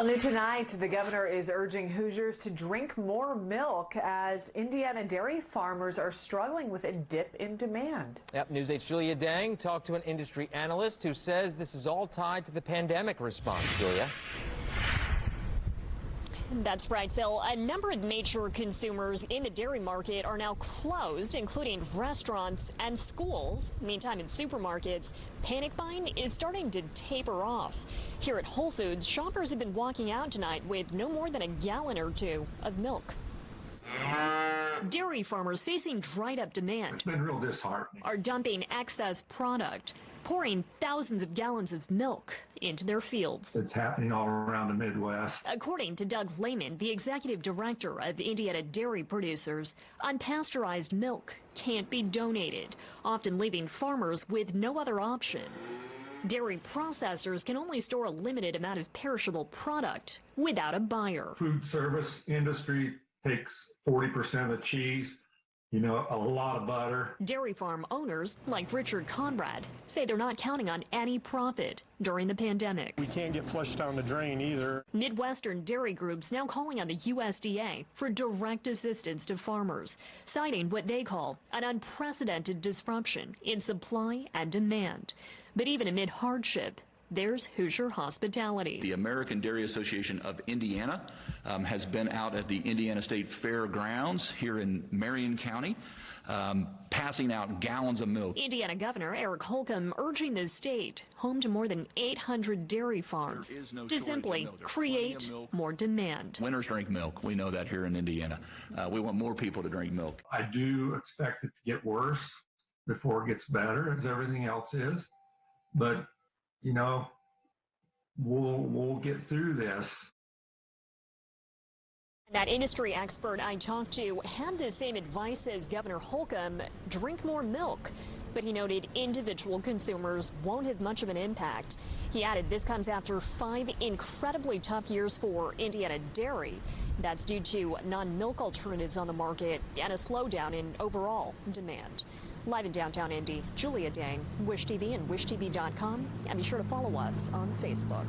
Well, new tonight, the governor is urging Hoosiers to drink more milk as Indiana dairy farmers are struggling with a dip in demand. Yep, News 8's Julia Dang talked to an industry analyst who says this is all tied to the pandemic response. Julia. That's right, Phil. A number of major consumers in the dairy market are now closed, including restaurants and schools. Meantime, in supermarkets, panic buying is starting to taper off. Here at Whole Foods, shoppers have been walking out tonight with no more than a gallon or two of milk. Dairy farmers facing dried up demand. It's been real disheartening. Are dumping excess product, pouring thousands of gallons of milk into their fields. It's happening all around the Midwest. According to Doug Lehman, the executive director of Indiana Dairy Producers, unpasteurized milk can't be donated, often leaving farmers with no other option. Dairy processors can only store a limited amount of perishable product without a buyer. Food service industry takes 40% of the cheese, a lot of butter. Dairy farm owners, like Richard Conrad, say they're not counting on any profit during the pandemic. We can't get flushed down the drain either. Midwestern dairy groups now calling on the USDA for direct assistance to farmers, citing what they call an unprecedented disruption in supply and demand. But even amid hardship, there's Hoosier hospitality. The American Dairy Association of Indiana has been out at the Indiana State Fairgrounds here in Marion County, passing out gallons of milk. Indiana Governor Gov Holcomb urging the state, home to more than 800 dairy farms, to simply create more demand. Winners drink milk. We know that here in Indiana. We want more people to drink milk. I do expect it to get worse before it gets better, as everything else is. But we'll get through this. That industry expert I talked to had the same advice as Governor Holcomb: drink more milk. But he noted individual consumers won't have much of an impact. He added this comes after 5 incredibly tough years for Indiana dairy. That's due to non-milk alternatives on the market and a slowdown in overall demand. Live in downtown Indy, Julia Dang, Wish TV and WishTV.com, and be sure to follow us on Facebook.